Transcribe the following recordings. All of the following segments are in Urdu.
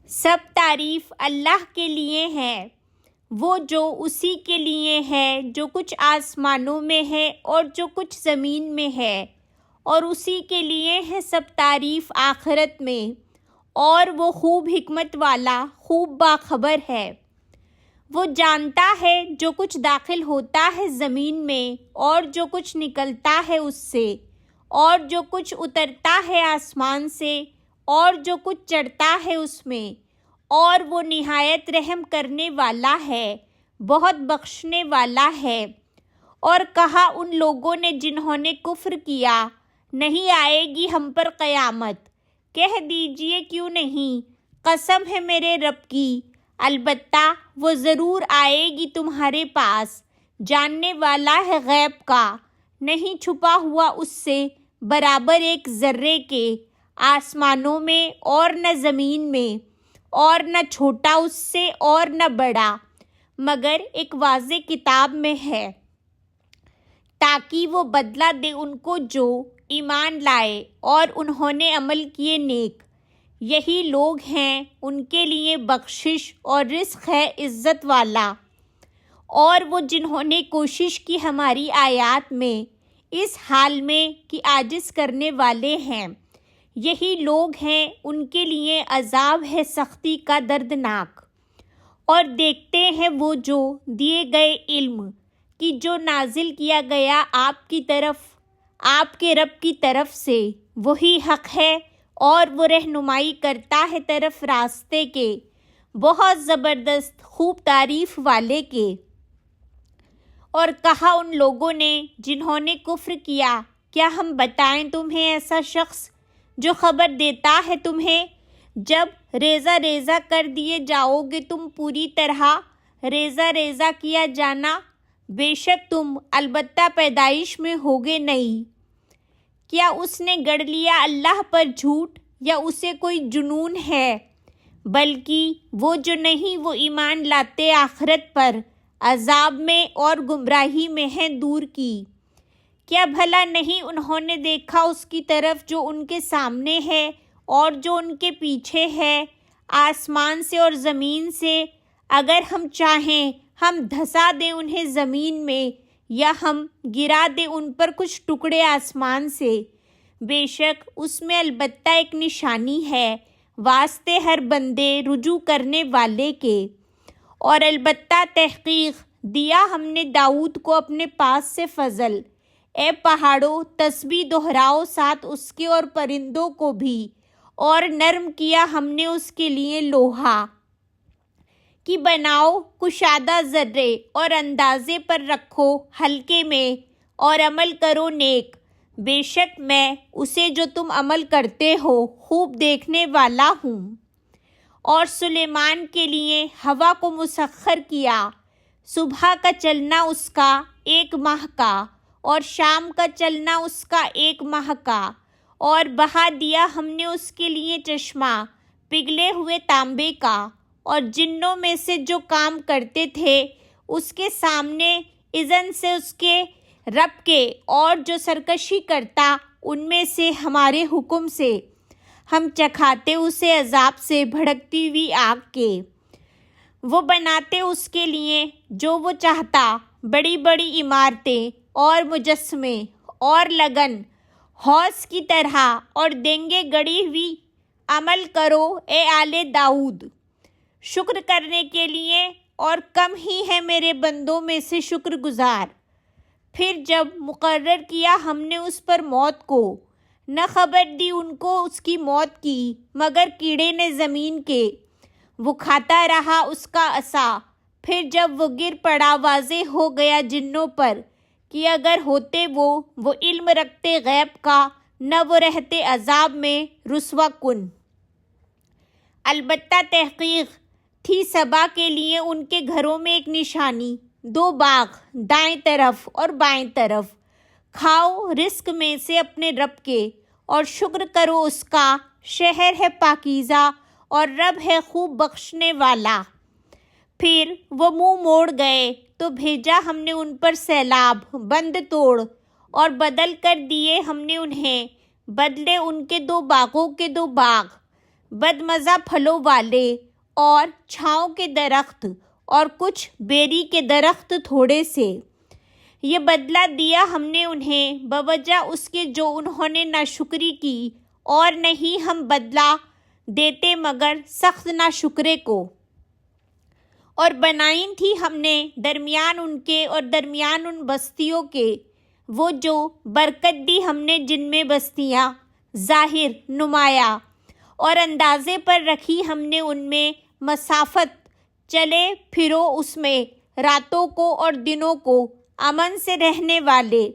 سب تعریف اللہ کے لیے ہے، وہ جو اسی کے لیے ہے جو کچھ آسمانوں میں ہے اور جو کچھ زمین میں ہے، اور اسی کے لیے ہے سب تعریف آخرت میں، اور وہ خوب حکمت والا، خوب باخبر ہے۔ وہ جانتا ہے جو کچھ داخل ہوتا ہے زمین میں اور جو کچھ نکلتا ہے اس سے، اور جو کچھ اترتا ہے آسمان سے اور جو کچھ چڑھتا ہے اس میں، اور وہ نہایت رحم کرنے والا ہے، بہت بخشنے والا ہے۔ اور کہا ان لوگوں نے جنہوں نے کفر کیا، نہیں آئے گی ہم پر قیامت؟ کہہ دیجئے کیوں نہیں، قسم ہے میرے رب کی، البتہ وہ ضرور آئے گی تمہارے پاس، جاننے والا ہے غیب کا، نہیں چھپا ہوا اس سے برابر ایک ذرے کے، آسمانوں میں اور نہ زمین میں، اور نہ چھوٹا اس سے اور نہ بڑا، مگر ایک واضح کتاب میں ہے، تاکہ وہ بدلہ دے ان کو جو ایمان لائے اور انہوں نے عمل کیے نیک۔ یہی لوگ ہیں، ان کے لیے بخشش اور رزق ہے عزت والا۔ اور وہ جنہوں نے کوشش کی ہماری آیات میں، اس حال میں کہ عاجز کرنے والے ہیں، یہی لوگ ہیں، ان کے لیے عذاب ہے سختی کا دردناک۔ اور دیکھتے ہیں وہ جو دیے گئے علم کہ جو نازل کیا گیا آپ کی طرف، آپ کے رب کی طرف سے، وہی حق ہے، اور وہ رہنمائی کرتا ہے طرف راستے کے، بہت زبردست خوب تعریف والے کے۔ اور کہا ان لوگوں نے جنہوں نے کفر کیا، کیا ہم بتائیں تمہیں ایسا شخص جو خبر دیتا ہے تمہیں، جب ریزہ ریزہ کر دیے جاؤ گے تم پوری طرح، ریزہ ریزہ کیا جانا، بے شک تم البتہ پیدائش میں ہوگے نہیں۔ کیا اس نے گڑھ لیا اللہ پر جھوٹ، یا اسے کوئی جنون ہے؟ بلکہ وہ جو نہیں وہ ایمان لاتے آخرت پر، عذاب میں اور گمراہی میں ہیں دور کی۔ کیا بھلا نہیں انہوں نے دیکھا اس کی طرف جو ان کے سامنے ہے اور جو ان کے پیچھے ہے، آسمان سے اور زمین سے، اگر ہم چاہیں ہم دھسا دیں انہیں زمین میں، یا ہم گرا دیں ان پر کچھ ٹکڑے آسمان سے، بے شک اس میں البتہ ایک نشانی ہے واسطے ہر بندے رجوع کرنے والے کے۔ اور البتہ تحقیق دیا ہم نے داؤد کو اپنے پاس سے فضل، اے پہاڑوں تسبیح دہراؤ ساتھ اس کے اور پرندوں کو بھی، اور نرم کیا ہم نے اس کے لیے لوہا کہ بناؤ کشادہ ذرے، اور اندازے پر رکھو ہلکے میں، اور عمل کرو نیک، بے شک میں اسے جو تم عمل کرتے ہو خوب دیکھنے والا ہوں۔ اور سلیمان کے لیے ہوا کو مسخر کیا، صبح کا چلنا اس کا 1 ماہ کا، اور شام کا چلنا اس کا 1 ماہ کا، اور بہا دیا ہم نے اس کے لیے چشمہ پگھلے ہوئے تانبے کا، اور جنوں میں سے جو کام کرتے تھے اس کے سامنے اذن سے اس کے رب کے، اور جو سرکشی کرتا ان میں سے ہمارے حکم سے، ہم چکھاتے اسے عذاب سے بھڑکتی ہوئی آگ کے۔ وہ بناتے اس کے لیے جو وہ چاہتا، بڑی بڑی عمارتیں اور مجسمے اور لگن حوض کی طرح، اور دیں گے گڑی ہوئی، عمل کرو اے آل داؤد، شکر کرنے کے لیے، اور کم ہی ہے میرے بندوں میں سے شکر گزار۔ پھر جب مقرر کیا ہم نے اس پر موت کو، نہ خبر دی ان کو اس کی موت کی مگر کیڑے نے زمین کے، وہ کھاتا رہا اس کا عصا۔ پھر جب وہ گر پڑا واضح ہو گیا جنوں پر کہ اگر ہوتے وہ علم رکھتے غیب کا، نہ وہ رہتے عذاب میں رسوا کن۔ البتہ تحقیق تھی سبا کے لیے ان کے گھروں میں ایک نشانی، 2 باغ دائیں طرف اور بائیں طرف، کھاؤ رزق میں سے اپنے رب کے، اور شکر کرو اس کا، شہر ہے پاکیزہ اور رب ہے خوب بخشنے والا۔ پھر وہ منہ موڑ گئے تو بھیجا ہم نے ان پر سیلاب، بند توڑ، اور بدل کر دیے ہم نے انہیں بدلے ان کے 2 باغوں کے 2 باغ، بدمزہ پھلوں والے اور چھاؤں کے درخت اور کچھ بیری کے درخت تھوڑے سے۔ یہ بدلہ دیا ہم نے انہیں بوجہ اس کے جو انہوں نے ناشکری کی، اور نہیں ہم بدلہ دیتے مگر سخت ناشکرے کو۔ اور بنائی تھی ہم نے درمیان ان کے اور درمیان ان بستیوں کے وہ جو برکت دی ہم نے جن میں بستیاں ظاہر نمایاں، اور اندازے پر رکھی ہم نے ان میں مسافت، چلے پھرو اس میں راتوں کو اور دنوں کو امن سے رہنے والے۔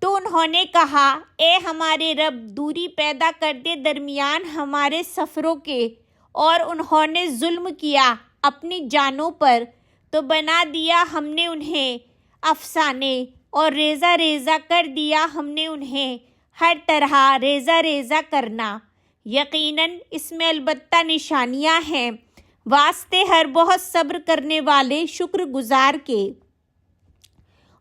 تو انہوں نے کہا اے ہمارے رب، دوری پیدا کر دے درمیان ہمارے سفروں کے، اور انہوں نے ظلم کیا اپنی جانوں پر، تو بنا دیا ہم نے انہیں افسانے اور ریزہ ریزہ کر دیا ہم نے انہیں ہر طرح ریزہ ریزہ کرنا۔ یقیناً اس میں البتہ نشانیاں ہیں واسطے ہر بہت صبر کرنے والے شکر گزار کے۔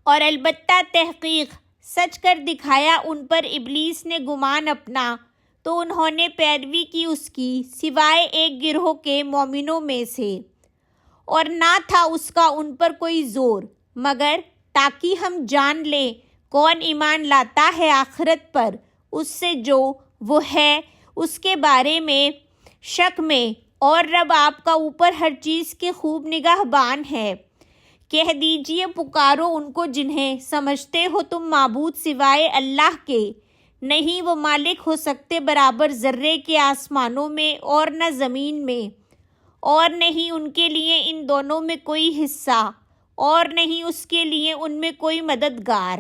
اور البتہ تحقیق سچ کر دکھایا ان پر ابلیس نے گمان اپنا، تو انہوں نے پیروی کی اس کی سوائے ایک گروہ کے مومنوں میں سے، اور نہ تھا اس کا ان پر کوئی زور، مگر تاکہ ہم جان لیں کون ایمان لاتا ہے آخرت پر، اس سے جو وہ ہے اس کے بارے میں شک میں، اور رب آپ کا اوپر ہر چیز کے خوب نگہبان ہے۔ کہہ دیجئے پکارو ان کو جنہیں سمجھتے ہو تم معبود سوائے اللہ کے، نہیں وہ مالک ہو سکتے برابر ذرے کے آسمانوں میں اور نہ زمین میں، اور نہیں ان کے لیے ان دونوں میں کوئی حصہ، اور نہیں اس کے لیے ان میں کوئی مددگار،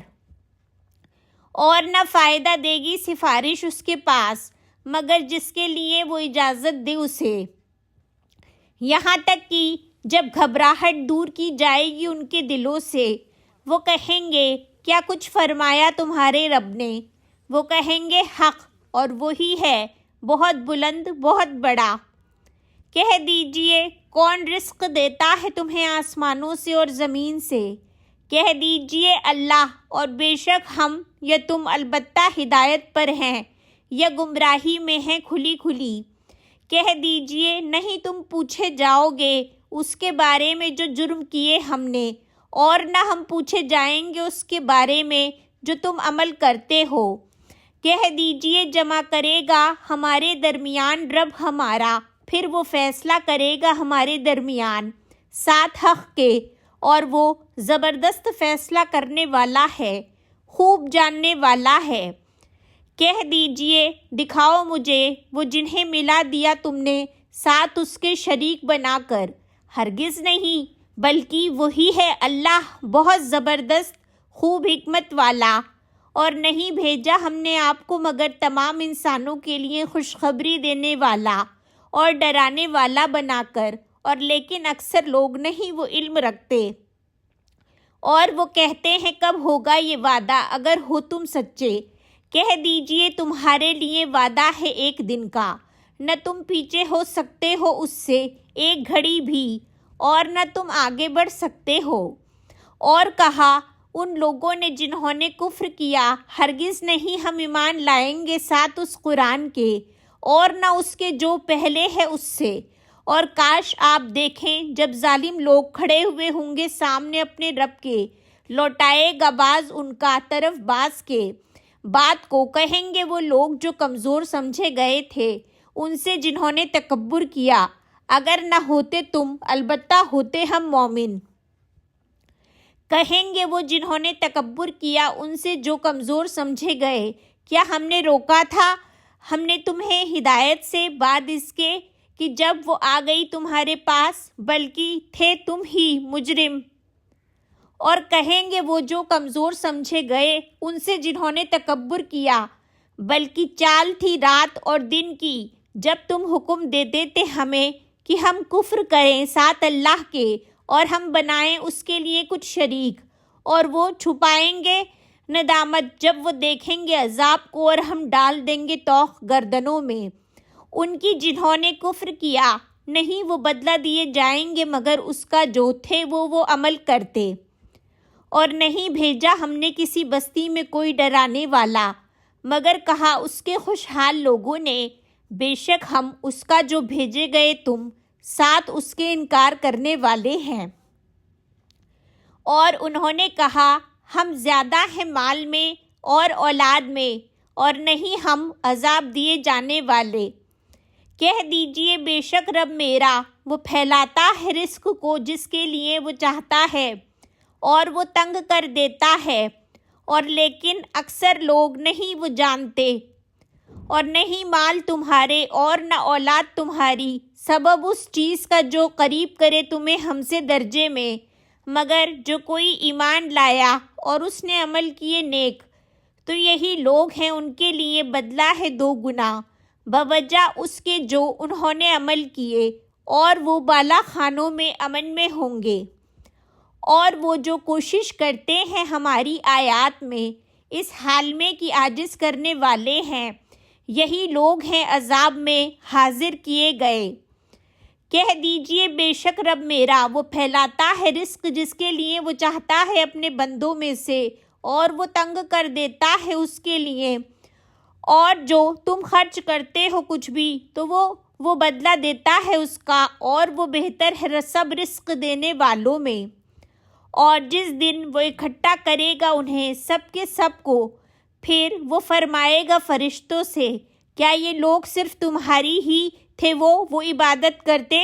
اور نہ فائدہ دے گی سفارش اس کے پاس مگر جس کے لیے وہ اجازت دے اسے۔ یہاں تک کہ جب گھبراہٹ دور کی جائے گی ان کے دلوں سے، وہ کہیں گے کیا کچھ فرمایا تمہارے رب نے؟ وہ کہیں گے حق، اور وہی ہے بہت بلند بہت بڑا۔ کہہ دیجئے کون رزق دیتا ہے تمہیں آسمانوں سے اور زمین سے؟ کہہ دیجئے اللہ، اور بے شک ہم یا تم البتہ ہدایت پر ہیں یا گمراہی میں ہیں کھلی کھلی۔ کہہ دیجئے نہیں تم پوچھے جاؤ گے اس کے بارے میں جو جرم کیے ہم نے، اور نہ ہم پوچھے جائیں گے اس کے بارے میں جو تم عمل کرتے ہو۔ کہہ دیجئے جمع کرے گا ہمارے درمیان رب ہمارا، پھر وہ فیصلہ کرے گا ہمارے درمیان ساتھ حق کے، اور وہ زبردست فیصلہ کرنے والا ہے، خوب جاننے والا ہے۔ کہہ دیجئے دکھاؤ مجھے وہ جنہیں ملا دیا تم نے ساتھ اس کے شریک بنا کر، ہرگز نہیں بلکہ وہی ہے اللہ بہت زبردست خوب حکمت والا۔ اور نہیں بھیجا ہم نے آپ کو مگر تمام انسانوں کے لیے خوشخبری دینے والا اور ڈرانے والا بنا کر، اور لیکن اکثر لوگ نہیں وہ علم رکھتے۔ اور وہ کہتے ہیں کب ہوگا یہ وعدہ اگر ہو تم سچے؟ کہہ دیجئے تمہارے لیے وعدہ ہے ایک دن کا، نہ تم پیچھے ہو سکتے ہو اس سے ایک گھڑی بھی، اور نہ تم آگے بڑھ سکتے ہو۔ اور کہا ان لوگوں نے جنہوں نے کفر کیا، ہرگز نہیں ہم ایمان لائیں گے ساتھ اس قرآن کے، اور نہ اس کے جو پہلے ہے اس سے۔ اور کاش آپ دیکھیں جب ظالم لوگ کھڑے ہوئے ہوں گے سامنے اپنے رب کے، لوٹائے گا باز ان کا طرف باز کے بات کو، کہیں گے وہ لوگ جو کمزور سمجھے گئے تھے ان سے جنہوں نے تکبر کیا، اگر نہ ہوتے تم البتہ ہوتے ہم مومن۔ کہیں گے وہ جنہوں نے تکبر کیا ان سے جو کمزور سمجھے گئے، کیا ہم نے روکا تھا ہم نے تمہیں ہدایت سے بعد اس کے کہ جب وہ آ گئی تمہارے پاس، بلکہ تھے تم ہی مجرم۔ اور کہیں گے وہ جو کمزور سمجھے گئے ان سے جنہوں نے تکبر کیا، بلکہ چال تھی رات اور دن کی جب تم حکم دیتے تھے ہمیں کہ ہم کفر کریں ساتھ اللہ کے اور ہم بنائیں اس کے لیے کچھ شریک، اور وہ چھپائیں گے ندامت جب وہ دیکھیں گے عذاب کو، اور ہم ڈال دیں گے توق گردنوں میں ان کی جنہوں نے کفر کیا، نہیں وہ بدلہ دیے جائیں گے مگر اس کا جو تھے وہ عمل کرتے۔ اور نہیں بھیجا ہم نے کسی بستی میں کوئی ڈرانے والا، مگر کہا اس کے خوشحال لوگوں نے بے شک ہم اس کا جو بھیجے گئے تم ساتھ اس کے انکار کرنے والے ہیں۔ اور انہوں نے کہا ہم زیادہ ہیں مال میں اور اولاد میں اور نہیں ہم عذاب دیے جانے والے۔ کہہ دیجئے بے شک رب میرا وہ پھیلاتا ہے رزق کو جس کے لیے وہ چاہتا ہے اور وہ تنگ کر دیتا ہے، اور لیکن اکثر لوگ نہیں وہ جانتے۔ اور نہیں مال تمہارے اور نہ اولاد تمہاری سبب اس چیز کا جو قریب کرے تمہیں ہم سے درجے میں، مگر جو کوئی ایمان لایا اور اس نے عمل کیے نیک، تو یہی لوگ ہیں ان کے لیے بدلہ ہے 2 گنا بوجہ اس کے جو انہوں نے عمل کیے، اور وہ بالا خانوں میں امن میں ہوں گے۔ اور وہ جو کوشش کرتے ہیں ہماری آیات میں اس حال میں کہ عاجز کرنے والے ہیں، یہی لوگ ہیں عذاب میں حاضر کیے گئے۔ کہہ دیجئے بے شک رب میرا وہ پھیلاتا ہے رزق جس کے لیے وہ چاہتا ہے اپنے بندوں میں سے، اور وہ تنگ کر دیتا ہے اس کے لیے، اور جو تم خرچ کرتے ہو کچھ بھی تو وہ بدلہ دیتا ہے اس کا، اور وہ بہتر ہے سب رزق دینے والوں میں۔ اور جس دن وہ اکٹھا کرے گا انہیں سب کے سب کو، پھر وہ فرمائے گا فرشتوں سے کیا یہ لوگ صرف تمہاری ہی تھے وہ عبادت کرتے؟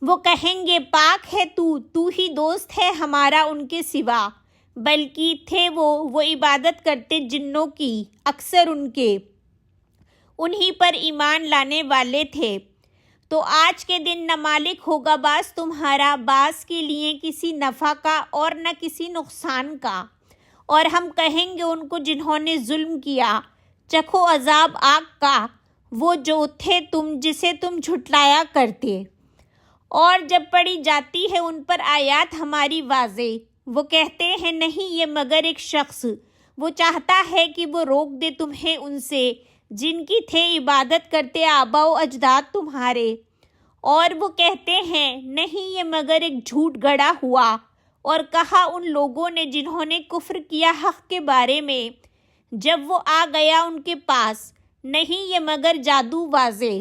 وہ کہیں گے پاک ہے تو ہی دوست ہے ہمارا ان کے سوا، بلکہ تھے وہ عبادت کرتے جنوں کی، اکثر ان کے انہی پر ایمان لانے والے تھے۔ تو آج کے دن نہ مالک ہوگا بعض تمہارا بعض کے لیے کسی نفع کا اور نہ کسی نقصان کا، اور ہم کہیں گے ان کو جنہوں نے ظلم کیا چکھو عذاب آگ کا وہ جو تھے جسے تم جھٹلایا کرتے۔ اور جب پڑھی جاتی ہے ان پر آیات ہماری واضح، وہ کہتے ہیں نہیں یہ مگر ایک شخص، وہ چاہتا ہے کہ وہ روک دے تمہیں ان سے جن کی تھے عبادت کرتے آبا و اجداد تمہارے۔ اور وہ کہتے ہیں نہیں یہ مگر ایک جھوٹ گڑا ہوا۔ اور کہا ان لوگوں نے جنہوں نے کفر کیا حق کے بارے میں جب وہ آ گیا ان کے پاس، نہیں یہ مگر جادو واضح،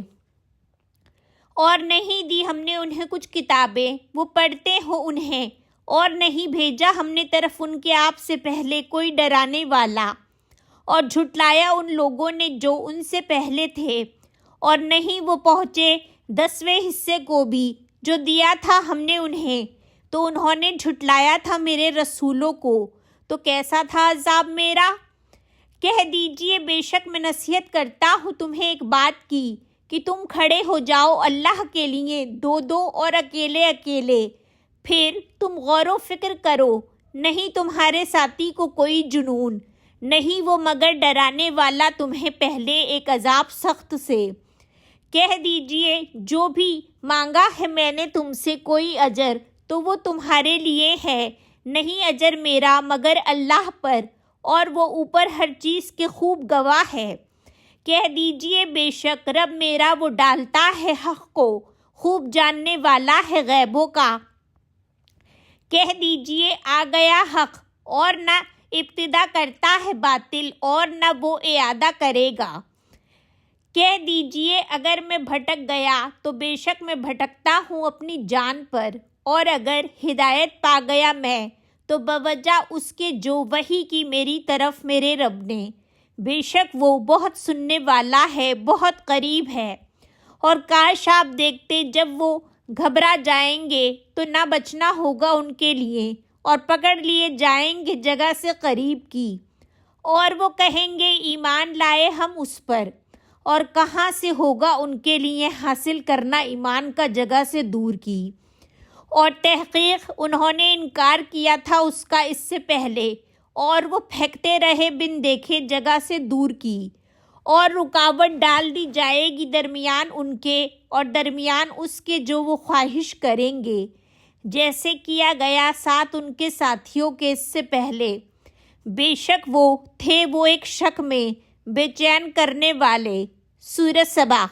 اور نہیں دی ہم نے انہیں کچھ کتابیں وہ پڑھتے ہو انہیں، اور نہیں بھیجا ہم نے طرف ان کے آپ سے پہلے کوئی ڈرانے والا، اور جھٹلایا ان لوگوں نے جو ان سے پہلے تھے، اور نہیں وہ پہنچے 10ویں حصے کو بھی جو دیا تھا ہم نے انہیں، تو انہوں نے جھٹلایا تھا میرے رسولوں کو، تو کیسا تھا عذاب میرا۔ کہہ دیجئے بے شک میں نصیحت کرتا ہوں تمہیں ایک بات کی کہ تم کھڑے ہو جاؤ اللہ کے لیے 2 اور اکیلے اکیلے، پھر تم غور و فکر کرو، نہیں تمہارے ساتھی کو کوئی جنون، نہیں وہ مگر ڈرانے والا تمہیں پہلے ایک عذاب سخت سے۔ کہہ دیجئے جو بھی مانگا ہے میں نے تم سے کوئی اجر تو وہ تمہارے لیے ہے، نہیں اجر میرا مگر اللہ پر، اور وہ اوپر ہر چیز کے خوب گواہ ہے۔ کہہ دیجئے بے شک رب میرا وہ ڈالتا ہے حق کو، خوب جاننے والا ہے غیبوں کا۔ کہہ دیجئے آ گیا حق، اور نہ ابتدا کرتا ہے باطل، اور نہ وہ اعادہ کرے گا۔ کہہ دیجئے اگر میں بھٹک گیا تو بے شک میں بھٹکتا ہوں اپنی جان پر، اور اگر ہدایت پا گیا میں تو بوجہ اس کے جو وحی کی میری طرف میرے رب نے، بے شک وہ بہت سننے والا ہے، بہت قریب ہے۔ اور کاش آپ دیکھتے جب وہ گھبرا جائیں گے تو نہ بچنا ہوگا ان کے لیے، اور پکڑ لیے جائیں گے جگہ سے قریب کی، اور وہ کہیں گے ایمان لائے ہم اس پر، اور کہاں سے ہوگا ان کے لیے حاصل کرنا ایمان کا جگہ سے دور کی۔ اور تحقیق انہوں نے انکار کیا تھا اس کا اس سے پہلے، اور وہ پھینکتے رہے بن دیکھے جگہ سے دور کی، اور رکاوٹ ڈال دی جائے گی درمیان ان کے اور درمیان اس کے جو وہ خواہش کریں گے، جیسے کیا گیا ساتھ ان کے ساتھیوں کے اس سے پہلے۔ بے شک وہ تھے وہ ایک شک میں بے چین کرنے والے۔ سورۃ سبا۔